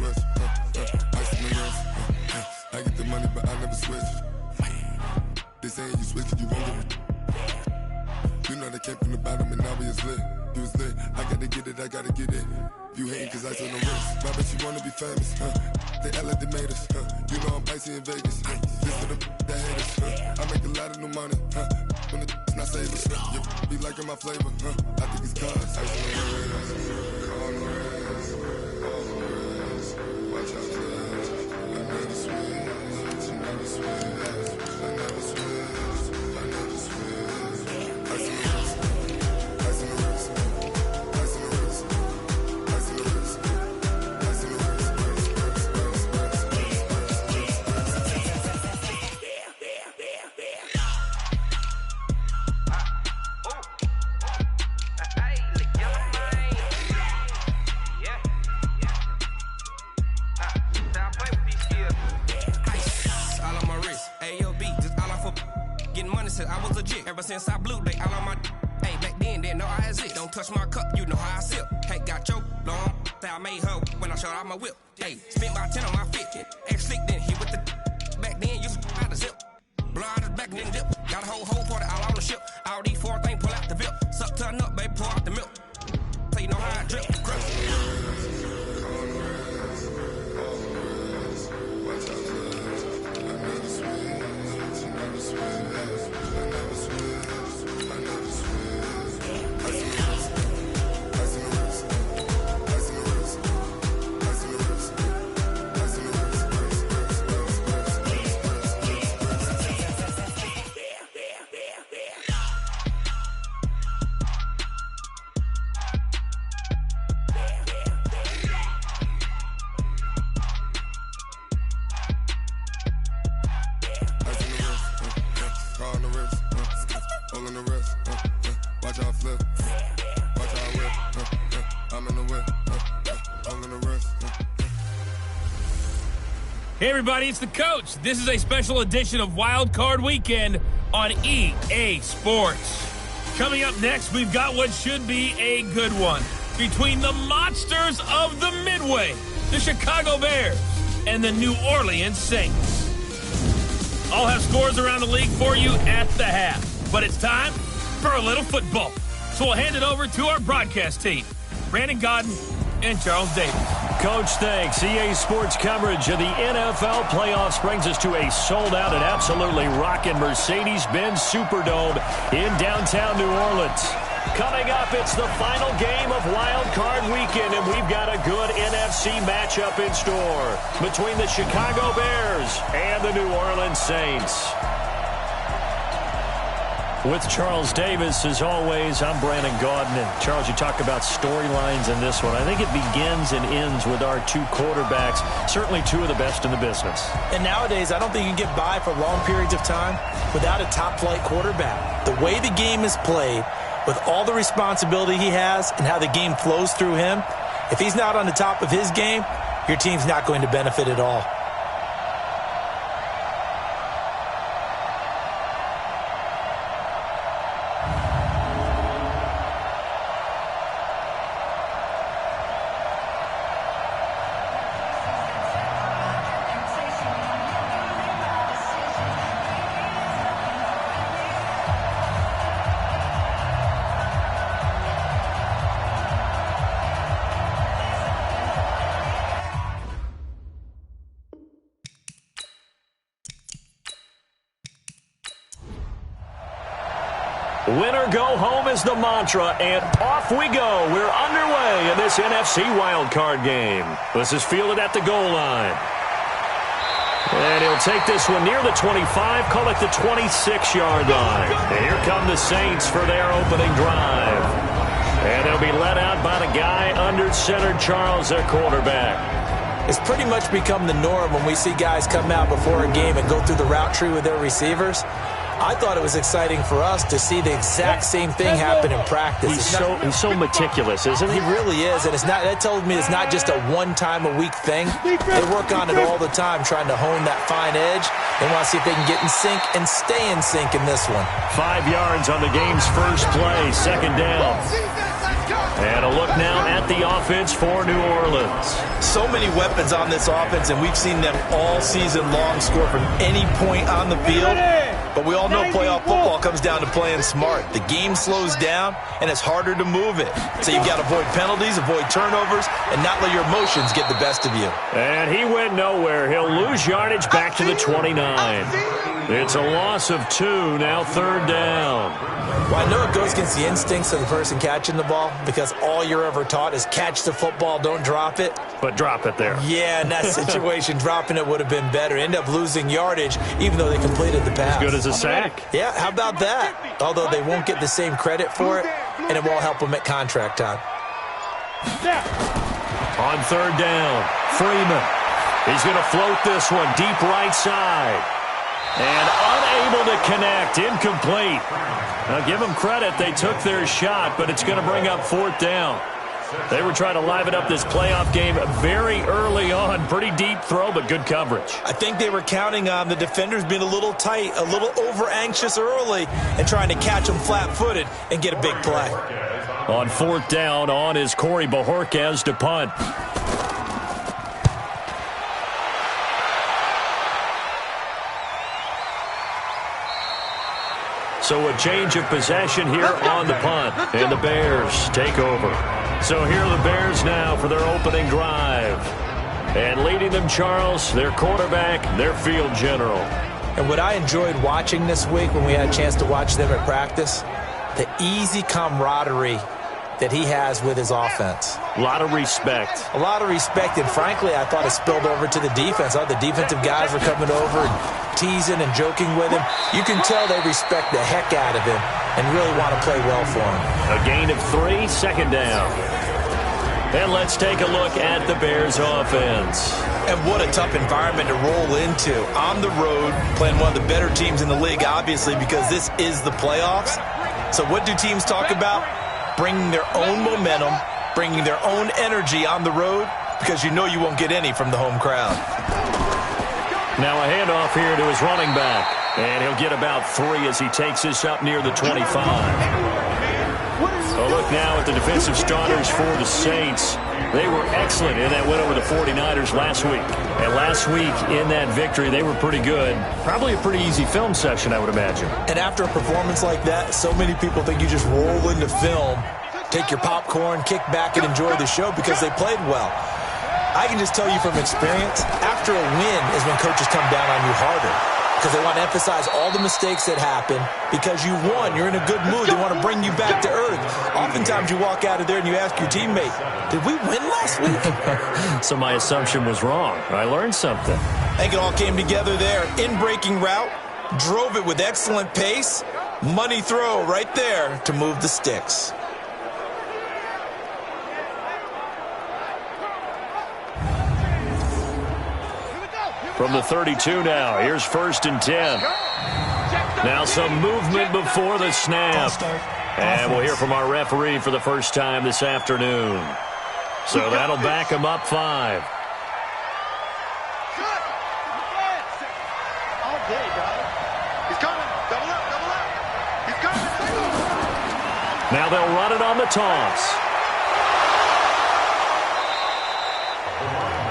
wrist, ice in the wrist. I get the money, but I never switch. They saying you switch it, you won't get it. You know they came from the bottom and now we is lit. You was lit, I gotta get it, I gotta get it. You hating cause ice on the wrist. I bet you wanna be famous, They act like they made us, You know I'm icy in Vegas, This for the that hate us, I make a lot of new money, When the not save us, You be liking my flavor, I think it's cause ice on the wrist, on the wrist, on the wrist. Watch out for this, I never switch, I never switch, I never switch, I never switch. Ice on the wrist, ice on the wrist, ice on the wrist, ice on the wrist, ice on the wrist, I was legit ever since I blew they all on my hey back then didn't know I had it. Don't touch my cup, you know how I sip. Hey, got your long I made her when I showed out my whip. Hey, spent my 10 on my fit. Ex slick then hit with the back then used to out the zip. Blow out his back and then dip. Got a whole party all on the ship. All these four things pull out the VIP. Suck turn up, baby, pour out the milk. So you know how I drip. Hey everybody, it's the Coach. This is a special edition of Wild Card Weekend on EA Sports. Coming up next, we've got what should be a good one between the monsters of the Midway, the Chicago Bears, and the New Orleans Saints. I'll have scores around the league for you at the half, but it's time for a little football. So we'll hand it over to our broadcast team, Brandon Godden and Charles Davis. Coach, thanks. EA Sports coverage of the NFL playoffs brings us to a sold-out and absolutely rocking Mercedes-Benz Superdome in downtown New Orleans. Coming up, it's the final game of Wild Card Weekend, and we've got a good NFC matchup in store between the Chicago Bears and the New Orleans Saints. With Charles Davis, as always, I'm Brandon Gaudin. And Charles, you talk about storylines in this one. I think it begins and ends with our two quarterbacks, certainly two of the best in the business. And nowadays, I don't think you can get by for long periods of time without a top-flight quarterback. The way the game is played, with all the responsibility he has and how the game flows through him, if he's not on the top of his game, your team's not going to benefit at all. Winner go home is the mantra, and off we go. We're underway in this NFC wildcard game. This is fielded at the goal line. And he'll take this one near the 25, call it the 26-yard line. And here come the Saints for their opening drive. And they'll be let out by the guy under center, Charles, their quarterback. It's pretty much become the norm when we see guys come out before a game and go through the route tree with their receivers. I thought it was exciting for us to see the exact same thing happen in practice. He's so meticulous, isn't he? He really is, and that tells me it's not just a one-time-a-week thing. They work on it all the time, trying to hone that fine edge. They want to see if they can get in sync and stay in sync in this one. 5 yards on the game's first play, second down. And a look now at at the offense for New Orleans. So many weapons on this offense, and we've seen them all season long score from any point on the field. But we all know playoff football comes down to playing smart. The game slows down, and it's harder to move it. So you've got to avoid penalties, avoid turnovers, and not let your emotions get the best of you. And he went nowhere. He'll lose yardage back to the 29. It's a loss of 2, now 3rd down. Well, I know it goes against the instincts of the person catching the ball because all you're ever taught is catch the football, don't drop it. But drop it there. Yeah, in that situation, dropping it would have been better. End up losing yardage even though they completed the pass. As good as a sack. Yeah, how about that? Although they won't get the same credit for it, and it won't help them at contract time. On 3rd down, Freeman. He's going to float this one deep right side. And unable to connect, incomplete. Now give them credit, they took their shot, but it's going to bring up 4th down. They were trying to liven up this playoff game very early on. Pretty deep throw, but good coverage. I think they were counting on the defenders being a little tight, a little over-anxious early, and trying to catch them flat-footed and get a big play. On 4th down, on is Corey Bajorquez to punt. So a change of possession here on the punt. And the Bears take over. So here are the Bears now for their opening drive. And leading them, Charles, their quarterback, their field general. And what I enjoyed watching this week when we had a chance to watch them at practice, the easy camaraderie that he has with his offense. A lot of respect. A lot of respect, and frankly, I thought it spilled over to the defense. The defensive guys were coming over and teasing and joking with him. You can tell they respect the heck out of him and really want to play well for him. A gain of 3, 2nd down. And let's take a look at the Bears offense. And what a tough environment to roll into. On the road, playing one of the better teams in the league, obviously, because this is the playoffs. So what do teams talk about? Bringing their own momentum, bringing their own energy on the road, because you know you won't get any from the home crowd. Now a handoff here to his running back. And he'll get about 3 as he takes this up near the 25. A look now at the defensive starters for the Saints. They were excellent in that win over the 49ers last week. And last week in that victory, they were pretty good. Probably a pretty easy film session, I would imagine. And after a performance like that, so many people think you just roll into film, take your popcorn, kick back, and enjoy the show because they played well. I can just tell you from experience, after a win is when coaches come down on you harder because they want to emphasize all the mistakes that happen. Because you won, you're in a good mood. They want to bring you back to earth. Oftentimes you walk out of there and you ask your teammate, did we win last week? So my assumption was wrong. I learned something. I think it all came together there. In-breaking route, drove it with excellent pace. Money throw right there to move the sticks. From the 32 now, here's 1st and 10. Now some movement before the snap. And we'll hear from our referee for the first time this afternoon. So that'll back him up 5. Now they'll run it on the toss.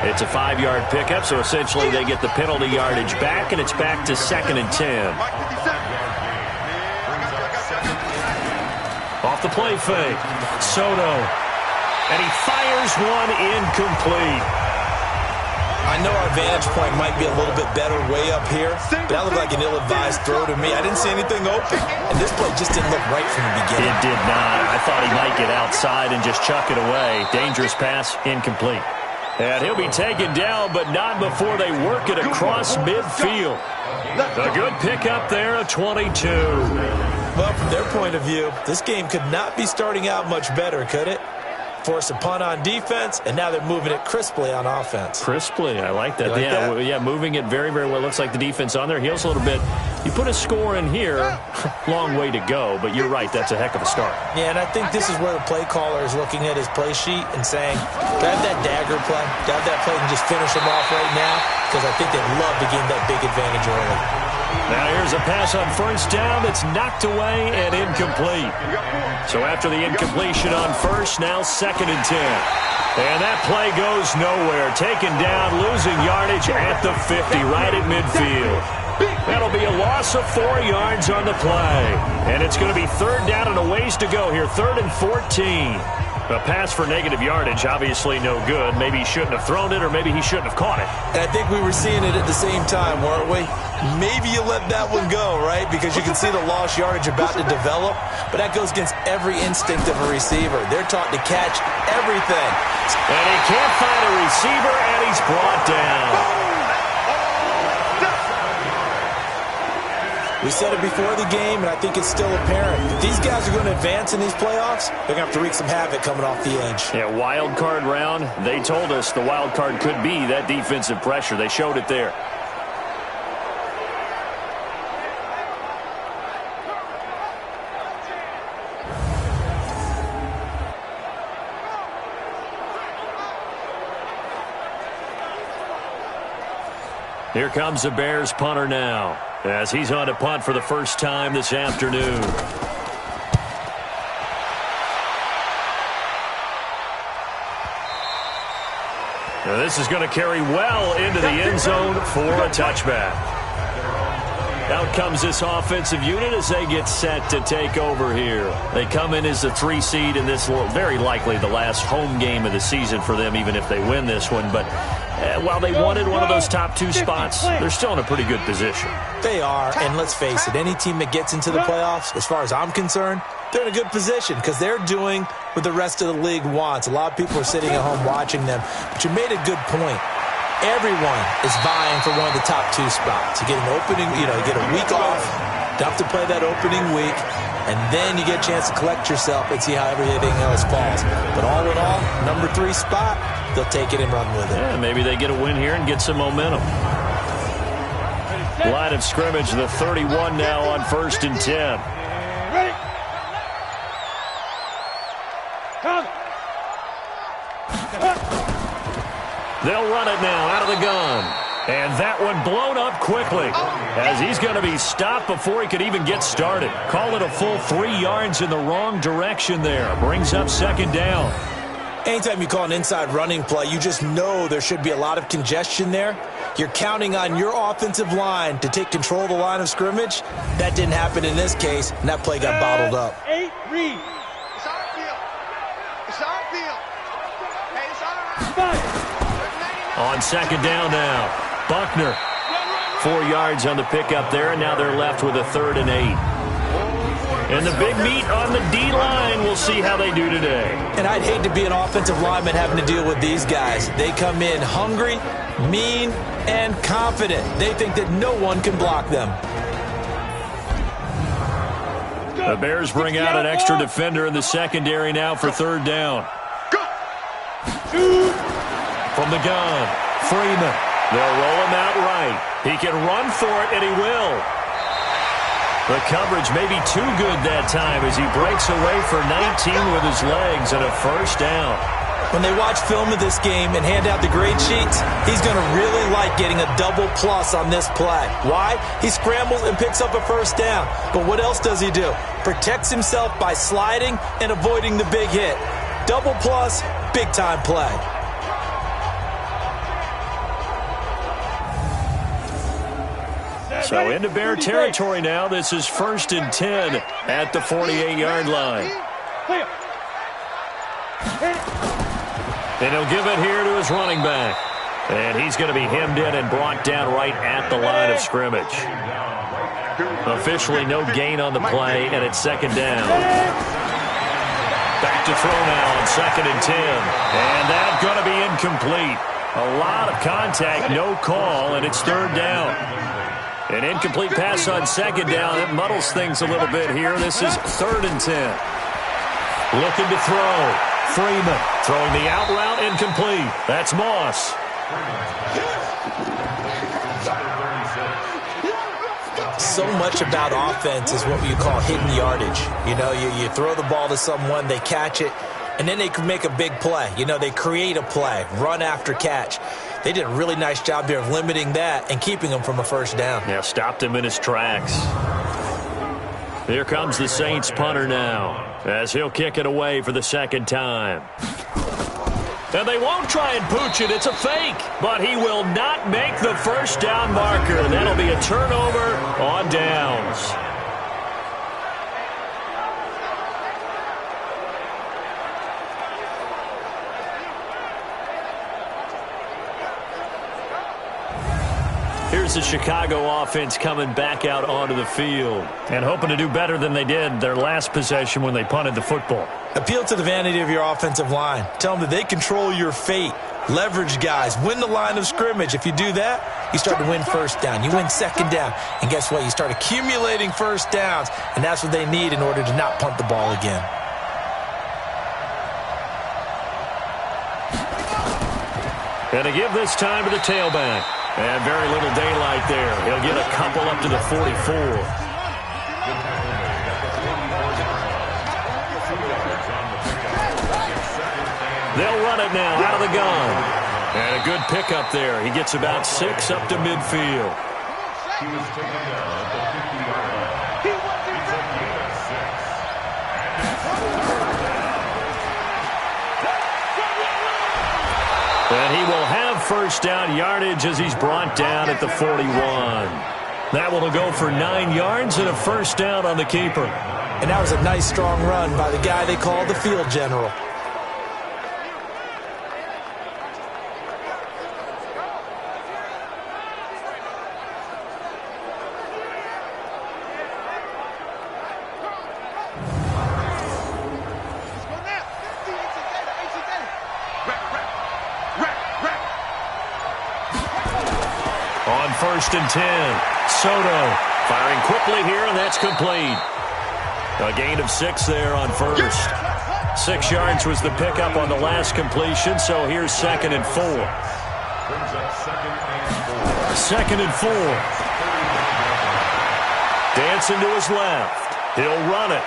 It's a 5-yard pickup, so essentially they get the penalty yardage back, and it's back to 2nd and 10. Off the play fake, Soto, and he fires one incomplete. I know our vantage point might be a little bit better way up here, but that looked like an ill-advised throw to me. I didn't see anything open, and this play just didn't look right from the beginning. It did not. I thought he might get outside and just chuck it away. Dangerous pass, incomplete. And he'll be taken down, but not before they work it across midfield. A good pickup there, a 22. Well, from their point of view, this game could not be starting out much better, could it? Force a punt on defense, and now they're moving it crisply on offense. Crisply, I like that. That? Yeah, moving it very, very well. Looks like the defense on their heels a little bit. You put a score in here, long way to go, but you're right, that's a heck of a start. Yeah, and I think this is where the play caller is looking at his play sheet and saying, do I have that dagger play? Do I have that play and just finish them off right now? Because I think they'd love to gain that big advantage early. Now here's a pass on first down that's knocked away and incomplete. So after the incompletion on first, now 2nd and 10. And that play goes nowhere. Taken down, losing yardage at the 50, right at midfield. That'll be a loss of 4 yards on the play. And it's going to be 3rd down and a ways to go here, 3rd and 14. A pass for negative yardage, obviously no good. Maybe he shouldn't have thrown it, or maybe he shouldn't have caught it. And I think we were seeing it at the same time, weren't we? Maybe you let that one go, right? Because you can see the lost yardage about to develop. But that goes against every instinct of a receiver. They're taught to catch everything. And he can't find a receiver, and he's brought down. We said it before the game, and I think it's still apparent. If these guys are going to advance in these playoffs, they're going to have to wreak some havoc coming off the edge. Yeah, wild card round. They told us the wild card could be that defensive pressure. They showed it there. Here comes the Bears punter now, as he's on to punt for the first time this afternoon. Now this is going to carry well into the end zone for a touchback. Out comes this offensive unit as they get set to take over here. They come in as the 3 seed in this, very likely the last home game of the season for them, even if they win this one. But while they wanted one of those top 2 spots, they're still in a pretty good position. They are, and let's face it, any team that gets into the playoffs, as far as I'm concerned, they're in a good position because they're doing what the rest of the league wants. A lot of people are sitting at home watching them, but you made a good point. Everyone is vying for one of the top 2 spots. You get an opening, you get a week off, don't have to play that opening week, and then you get a chance to collect yourself and see how everything else falls. But all in all, number 3 spot, they'll take it and run with it. Yeah, maybe they get a win here and get some momentum. Line of scrimmage, the 31 now on 1st and 10. Ready? Come. They'll run it now out of the gun. And that one blown up quickly as he's going to be stopped before he could even get started. Call it a full 3 yards in the wrong direction there. Brings up 2nd down. Anytime you call an inside running play, you just know there should be a lot of congestion there. You're counting on your offensive line to take control of the line of scrimmage. That didn't happen in this case, and that play got bottled up. 8, read. It's our field. It's our field. Hey, it's our Five. On 2nd down now, Buckner. 4 yards on the pickup there, and now they're left with a 3rd and 8. And the big meat on the D-line. We'll see how they do today. And I'd hate to be an offensive lineman having to deal with these guys. They come in hungry, mean, and confident. They think that no one can block them. The Bears bring out an extra defender in the secondary now for 3rd down. From the gun, Freeman. They'll roll him out right. He can run for it, and he will. The coverage may be too good that time as he breaks away for 19 with his legs and a 1st down. When they watch film of this game and hand out the grade sheets, he's going to really like getting a double plus on this play. Why? He scrambles and picks up a 1st down. But what else does he do? Protects himself by sliding and avoiding the big hit. Double plus, big-time play. So into Bear territory now. This is 1st and 10 at the 48-yard line. And he'll give it here to his running back. And he's going to be hemmed in and brought down right at the line of scrimmage. Officially no gain on the play, and it's 2nd down. Back to throw now on 2nd and 10. And that's going to be incomplete. A lot of contact, no call, and it's 3rd down. An incomplete pass on 2nd down. It muddles things a little bit here. This is 3rd and 10. Looking to throw. Freeman throwing the out route, incomplete. That's Moss. So much about offense is what you call hidden yardage. You throw the ball to someone, they catch it, and then they can make a big play. They create a play, run after catch. They did a really nice job there of limiting that and keeping him from a first down. Yeah, stopped him in his tracks. Here comes the Saints punter now, as he'll kick it away for the second time. And they won't try and pooch it. It's a fake. But he will not make the first down marker. That'll be a turnover on downs. Here's the Chicago offense coming back out onto the field and hoping to do better than they did their last possession when they punted the football. Appeal to the vanity of your offensive line. Tell them that they control your fate. Leverage guys. Win the line of scrimmage. If you do that, you start to win first down. You win second down. And guess what? You start accumulating first downs. And that's what they need in order to not punt the ball again. And to give this time to the tailback. And very little daylight there. He'll get a couple up to the 44. They'll run it now out of the gun. And a good pickup there. He gets about 6 up to midfield. And he will have first down yardage as he's brought down at the 41. That one will go for 9 yards and a first down on the keeper. And that was a nice, strong run by the guy they call the field general. First and 10. Soto firing quickly here, and that's complete. A gain of 6 there on first. 6 yards was the pickup on the last completion, so here's 2nd and 4. 2nd and 4. Dancing to his left. He'll run it.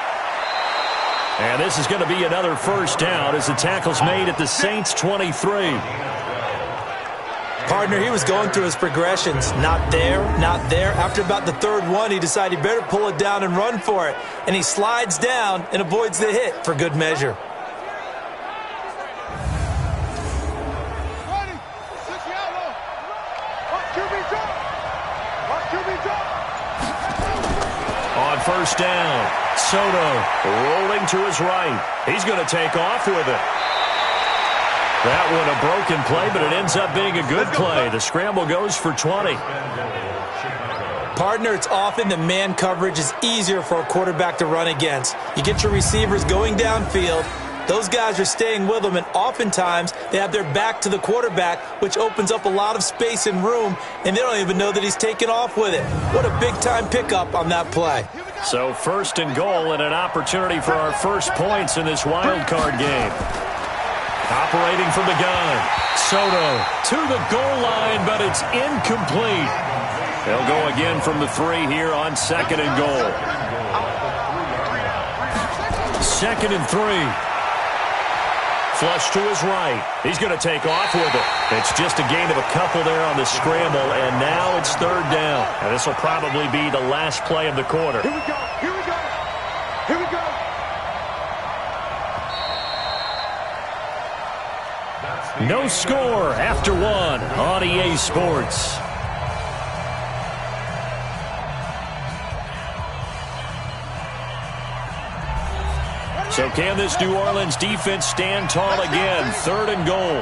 And this is going to be another first down as the tackle's made at the Saints' 23. Partner, he was going through his progressions. Not there, not there. After about the third one, he decided he better pull it down and run for it. And he slides down and avoids the hit for good measure. On first down, Soto rolling to his right. He's going to take off with it. That one a broken play, but it ends up being a good play. The scramble goes for 20. Partner, it's often that man coverage is easier for a quarterback to run against. You get your receivers going downfield. Those guys are staying with them, and oftentimes they have their back to the quarterback, which opens up a lot of space and room, and they don't even know that he's taken off with it. What a big-time pickup on that play. So 1st and goal and an opportunity for our first points in this wild card game. Operating from the gun. Soto to the goal line, but it's incomplete. They'll go again from the 3 here on 2nd and goal. 2nd and 3. Flush to his right. He's going to take off with it. It's just a gain of a couple there on the scramble, and now it's 3rd down. And this will probably be the last play of the quarter. Here we go. Here we go. Here we go. No score after 1 on EA Sports. So can this New Orleans defense stand tall again? 3rd and goal.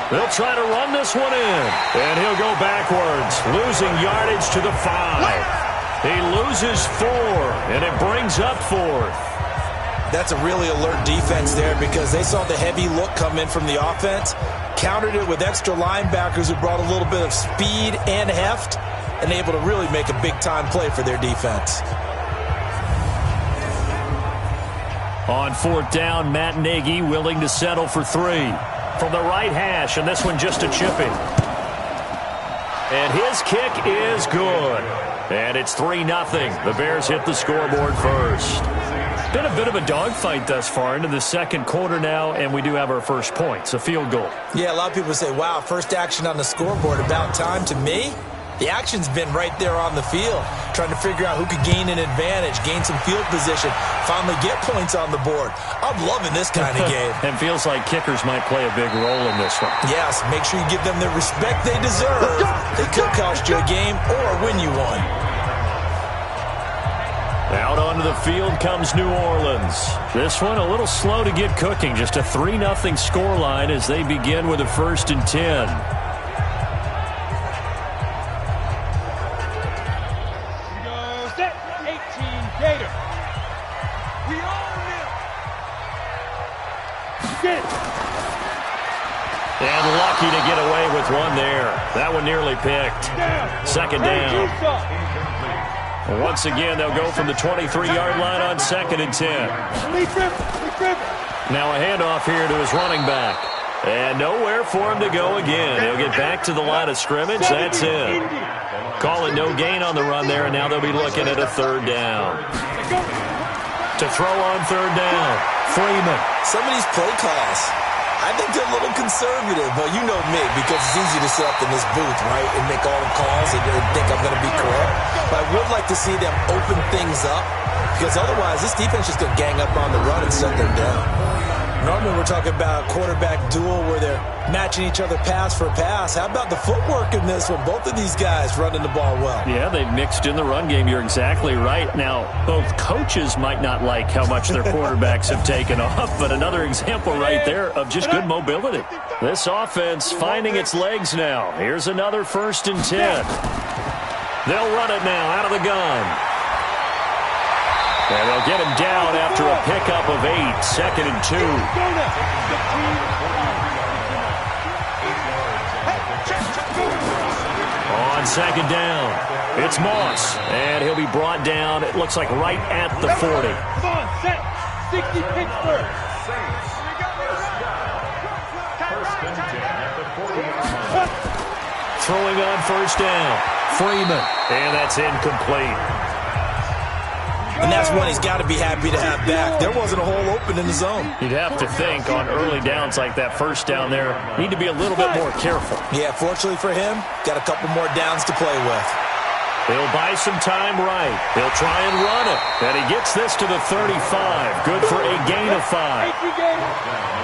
They'll try to run this one in. And he'll go backwards, losing yardage to the 5. He loses 4, and it brings up 4th. That's a really alert defense there because they saw the heavy look come in from the offense, countered it with extra linebackers who brought a little bit of speed and heft, and able to really make a big-time play for their defense. On 4th down, Matt Nagy willing to settle for 3. From the right hash, and this one just a chipping. And his kick is good. And it's 3-0. The Bears hit the scoreboard first. Been a bit of a dogfight thus far into the second quarter now, and we do have our first points, a field goal. Yeah, a lot of people say, wow, first action on the scoreboard, about time. To me, the action's been right there on the field, trying to figure out who could gain an advantage, gain some field position, finally get points on the board. I'm loving this kind of game. And feels like kickers might play a big role in this one. Yes, make sure you give them the respect they deserve. They could cost you a game or win you one. Out onto the field comes New Orleans. This one a little slow to get cooking. Just a 3-0 scoreline as they begin with a 1st and 10. And lucky to get away with one there. That one nearly picked. 2nd down. Once again, they'll go from the 23-yard line on 2nd and 10. Now a handoff here to his running back. And nowhere for him to go again. He'll get back to the line of scrimmage. That's it. Call it no gain on the run there, and now they'll be looking at a 3rd down. To throw on 3rd down, Freeman. Some of these play calls, I think they're a little conservative, but you know me, because it's easy to sit up in this booth, right, and make all the calls and think I'm going to be correct. But I would like to see them open things up, because otherwise this defense is going to gang up on the run and shut them down. Normally we're talking about a quarterback duel where they're matching each other pass for pass. How about the footwork in this one? Both of these guys running the ball well. Yeah, they've mixed in the run game. You're exactly right. Now, both coaches might not like how much their quarterbacks have taken off, but another example right there of just good mobility. This offense finding its legs now. Here's another 1st and 10. They'll run it now out of the gun. And they'll get him down after a pickup of 8, 2nd and 2. On 2nd down, it's Moss, and he'll be brought down, it looks like right at the 40. Throwing on 1st down, Freeman, and that's incomplete. And that's one he's got to be happy to have back. There wasn't a hole open in the zone. You'd have to think on early downs like that 1st down there, need to be a little bit more careful. Yeah, fortunately for him, got a couple more downs to play with. He'll buy some time right. He'll try and run it. And he gets this to the 35. Good for a gain of 5.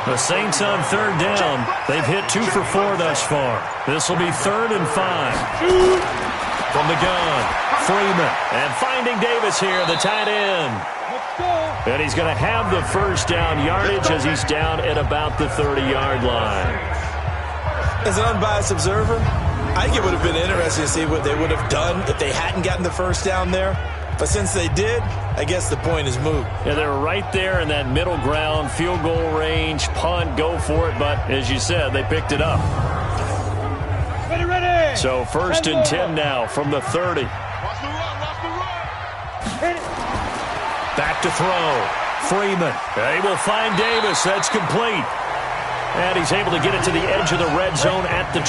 The Saints on 3rd down. They've hit 2 for 4 thus far. This will be 3rd and 5. From the gun, Freeman. And finding Davis here, the tight end. And he's going to have the 1st down yardage as he's down at about the 30-yard line. As an unbiased observer, I think it would have been interesting to see what they would have done if they hadn't gotten the 1st down there. But since they did, I guess the point is moot. Yeah, they're right there in that middle ground, field goal range, punt, go for it. But as you said, they picked it up. Ready. So 1st and 10 now from the 30. Back to throw. Freeman. They will find Davis. That's complete. And he's able to get it to the edge of the red zone at the